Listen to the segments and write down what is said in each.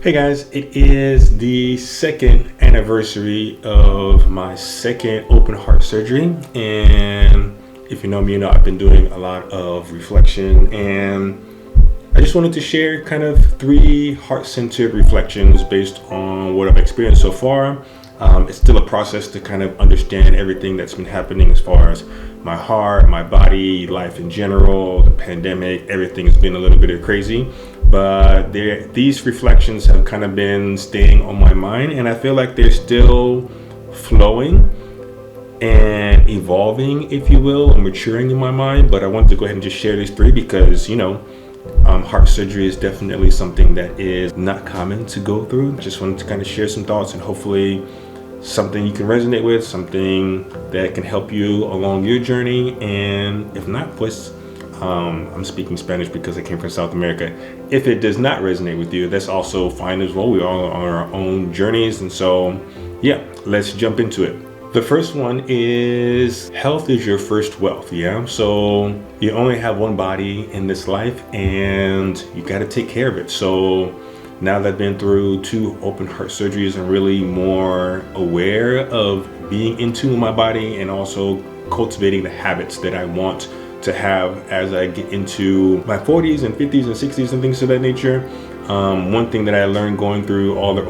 Hey guys, it is the second anniversary of my second open heart surgery, and if you know me, you know I've been doing a lot of reflection, and I just wanted to share kind of 3 heart-centered reflections based on what I've experienced so far. It's still a process to kind of understand everything that's been happening as far as my heart, my body, life in general, the pandemic. Everything has been a little bit of crazy, but these reflections have kind of been staying on my mind, and I feel like they're still flowing and evolving, if you will, and maturing in my mind. But I wanted to go ahead and just share these 3 because, heart surgery is definitely something that is not common to go through. Just wanted to kind of share some thoughts and hopefully something you can resonate with, something that can help you along your journey. And if not, pues, I'm speaking Spanish because I came from South America. If it does not resonate with you, that's also fine as well. We all are on our own journeys. And so, yeah, let's jump into it. The first one is health is your first wealth. Yeah. So you only have one body in this life and you got to take care of it. So now that I've been through 2 open heart surgeries, I'm really more aware of being into my body and also cultivating the habits that I want to have as I get into my 40s and 50s and 60s and things of that nature. One thing that I learned going through all the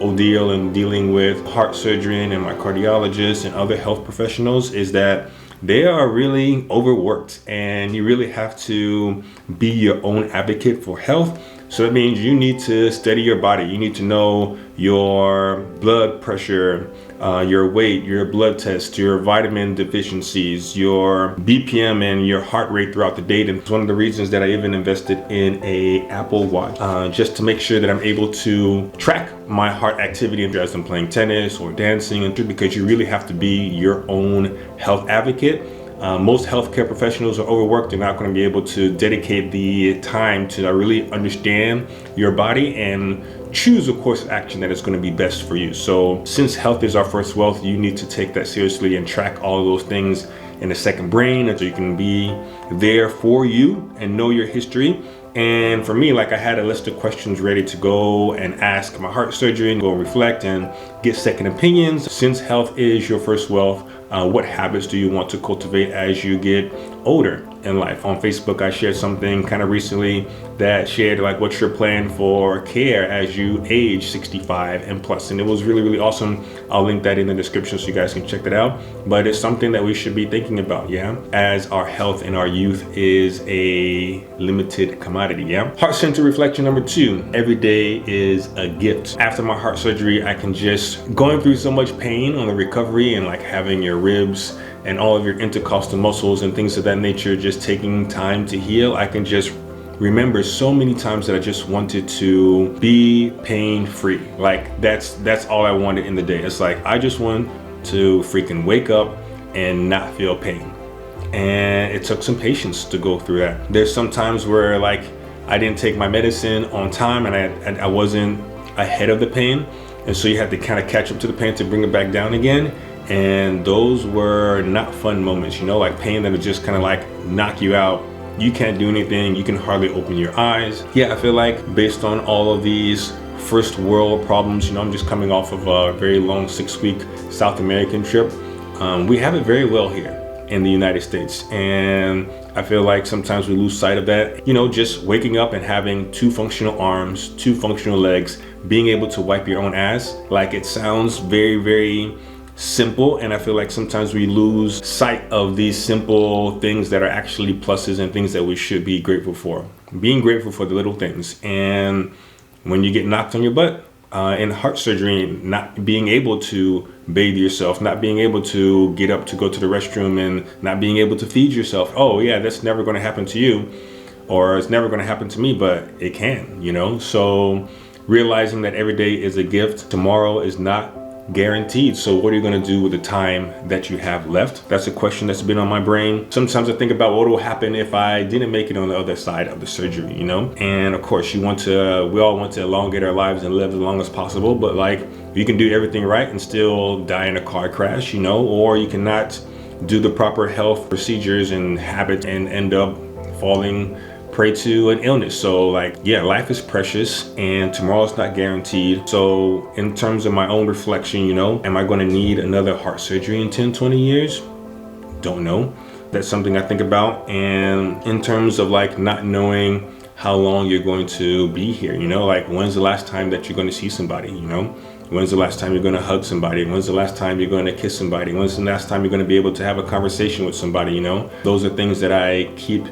ordeal and dealing with heart surgeon and my cardiologist and other health professionals is that they are really overworked, and you really have to be your own advocate for health. So that means you need to study your body. You need to know your blood pressure, your weight, your blood test, your vitamin deficiencies, your BPM, and your heart rate throughout the day. And it's one of the reasons that I even invested in a Apple Watch, just to make sure that I'm able to track my heart activity as I'm playing tennis or dancing, and because you really have to be your own health advocate. Most healthcare professionals are overworked. They're not going to be able to dedicate the time to really understand your body and choose a course of action that is going to be best for you. So since health is our first wealth, you need to take that seriously and track all of those things in a second brain so you can be there for you and know your history. And for me, like, I had a list of questions ready to go and ask my heart surgeon, go reflect and get second opinions. Since health is your first wealth, what habits do you want to cultivate as you get older in life? On Facebook, I shared something kind of recently that shared like, what's your plan for care as you age 65 and plus? And it was really, really awesome. I'll link that in the description so you guys can check that out. But it's something that we should be thinking about, yeah, as our health and our youth is a limited commodity, yeah. Heart center reflection number 2, every day is a gift. After my heart surgery, I can just, going through so much pain on the recovery and like having your ribs and all of your intercostal muscles and things of that nature just taking time to heal, I can just remember so many times that I just wanted to be pain-free. Like that's all I wanted in the day. It's like I just want to freaking wake up and not feel pain. And it took some patience to go through that. There's some times where like I didn't take my medicine on time and I wasn't ahead of the pain, and so you had to kind of catch up to the pain to bring it back down again. And those were not fun moments, like pain that would just kind of like knock you out. You can't do anything. You can hardly open your eyes. Yeah, I feel like based on all of these first world problems, I'm just coming off of a very long 6-week South American trip. We have it very well here in the United States. And I feel like sometimes we lose sight of that. Just waking up and having 2 functional arms, 2 functional legs, being able to wipe your own ass. Like, it sounds very, very simple, and I feel like sometimes we lose sight of these simple things that are actually pluses and things that we should be grateful for. Being grateful for the little things. And when you get knocked on your butt in heart surgery, not being able to bathe yourself, not being able to get up to go to the restroom, and not being able to feed yourself, oh yeah, that's never going to happen to you, or it's never going to happen to me, but it can, so realizing that every day is a gift. Tomorrow is not guaranteed. So what are you going to do with the time that you have left? That's a question that's been on my brain. Sometimes I think about what will happen if I didn't make it on the other side of the surgery, And of course, we all want to elongate our lives and live as long as possible, but like, you can do everything right and still die in a car crash, or you cannot do the proper health procedures and habits and end up falling prey to an illness. So like, yeah, life is precious and tomorrow's not guaranteed. So in terms of my own reflection, you know, am I going to need another heart surgery in 10, 20 years? Don't know. That's something I think about. And in terms of like not knowing how long you're going to be here, you know, like when's the last time that you're going to see somebody, you know? When's the last time you're going to hug somebody? When's the last time you're going to kiss somebody? When's the last time you're going to be able to have a conversation with somebody, you know? Those are things that I keep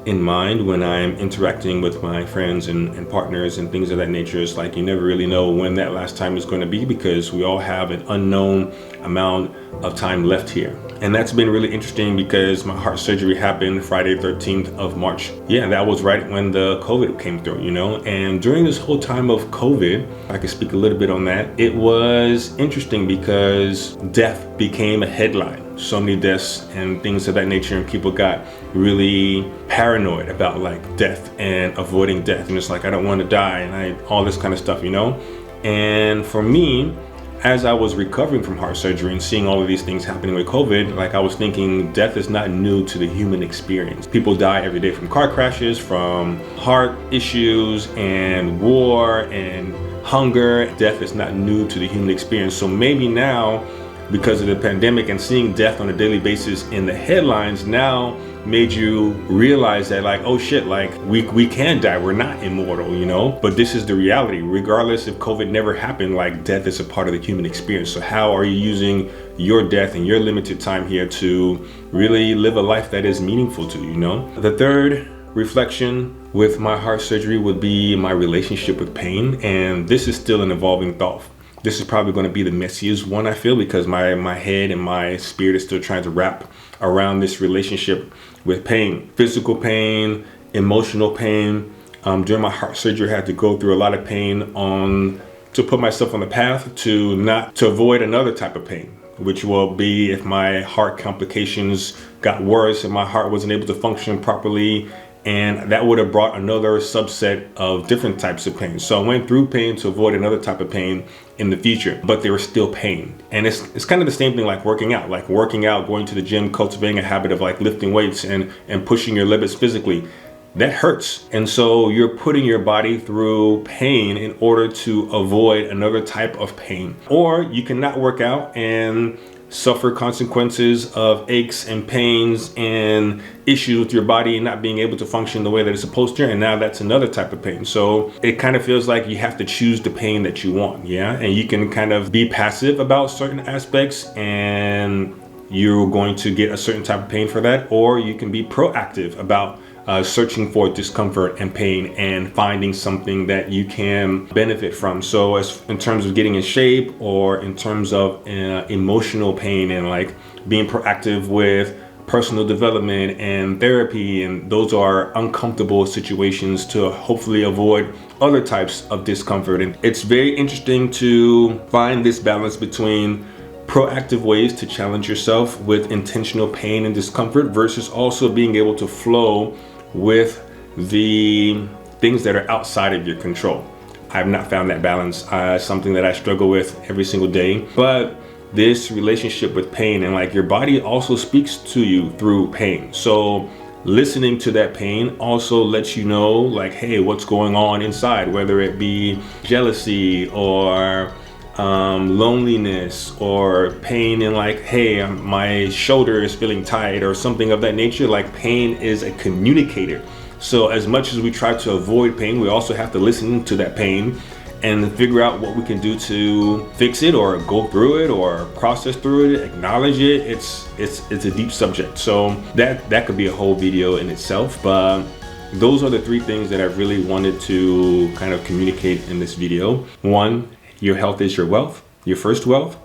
in mind when I'm interacting with my friends and partners and things of that nature. It's like you never really know when that last time is going to be, because we all have an unknown amount of time left here. And that's been really interesting because my heart surgery happened Friday 13th of March. Yeah, that was right when the COVID came through, you know. And during this whole time of COVID, I could speak a little bit on that. It was interesting because death became a headline. So many deaths and things of that nature, and people got really paranoid about like death and avoiding death, and it's like, I don't want to die, and all this kind of stuff, you know. And for me, as I was recovering from heart surgery and seeing all of these things happening with COVID, like I was thinking, death is not new to the human experience. People die every day from car crashes, from heart issues and war and hunger. Death is not new to the human experience. So maybe now, because of the pandemic and seeing death on a daily basis in the headlines, now made you realize that like, oh shit, like we can die, we're not immortal, you know. But this is the reality. Regardless if COVID never happened, like death is a part of the human experience. So how are you using your death and your limited time here to really live a life that is meaningful to you, you know? The third reflection with my heart surgery would be my relationship with pain, and this is still an evolving thought. This is probably going to be the messiest one, I feel, because my head and my spirit is still trying to wrap around this relationship with pain. Physical pain, emotional pain. During my heart surgery, I had to go through a lot of pain to put myself on the path to avoid another type of pain, which will be if my heart complications got worse and my heart wasn't able to function properly. And that would have brought another subset of different types of pain. So I went through pain to avoid another type of pain in the future, but there was still pain. And it's kind of the same thing like working out, going to the gym, cultivating a habit of like lifting weights and pushing your limits physically. That hurts. And so you're putting your body through pain in order to avoid another type of pain. Or you cannot work out and suffer consequences of aches and pains and issues with your body not being able to function the way that it's supposed to, and now that's another type of pain. So it kind of feels like you have to choose the pain that you want, yeah? And you can kind of be passive about certain aspects and you're going to get a certain type of pain for that, or you can be proactive about searching for discomfort and pain and finding something that you can benefit from. So as in terms of getting in shape, or in terms of emotional pain, and like being proactive with personal development and therapy, and those are uncomfortable situations to hopefully avoid other types of discomfort. And it's very interesting to find this balance between proactive ways to challenge yourself with intentional pain and discomfort versus also being able to flow with the things that are outside of your control. I have not found that balance. Something that I struggle with every single day. But this relationship with pain, and like your body also speaks to you through pain. So listening to that pain also lets you know like, hey, what's going on inside, whether it be jealousy or loneliness, or pain in like, hey, my shoulder is feeling tight, or something of that nature. Like pain is a communicator. So as much as we try to avoid pain, we also have to listen to that pain and figure out what we can do to fix it, or go through it, or process through it, acknowledge it. It's a deep subject. So that could be a whole video in itself. But those are the three things that I really wanted to kind of communicate in this video. 1, your health is your wealth, your first wealth.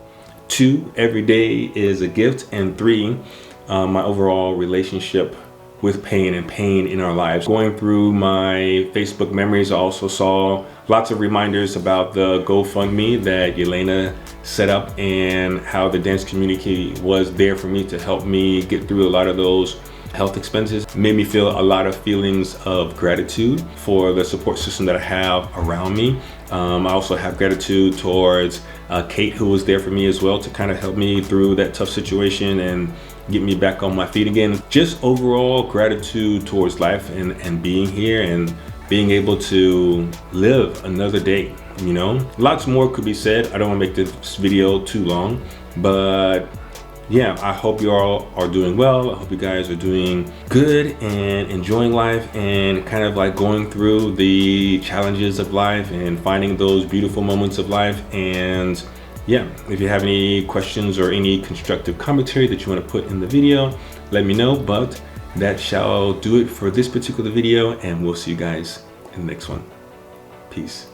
2, every day is a gift. And 3, my overall relationship with pain and pain in our lives. Going through my Facebook memories, I also saw lots of reminders about the GoFundMe that Yelena set up, and how the dance community was there for me to help me get through a lot of those health expenses. It made me feel a lot of feelings of gratitude for the support system that I have around me. I also have gratitude towards Kate, who was there for me as well to kind of help me through that tough situation, and get me back on my feet again. Just overall gratitude towards life and being here and being able to live another day, you know? Lots more could be said. I don't want to make this video too long, but yeah, I hope you all are doing well. I hope you guys are doing good and enjoying life and kind of like going through the challenges of life and finding those beautiful moments of life. And yeah, if you have any questions or any constructive commentary that you want to put in the video, let me know. But that shall do it for this particular video, and we'll see you guys in the next one. Peace.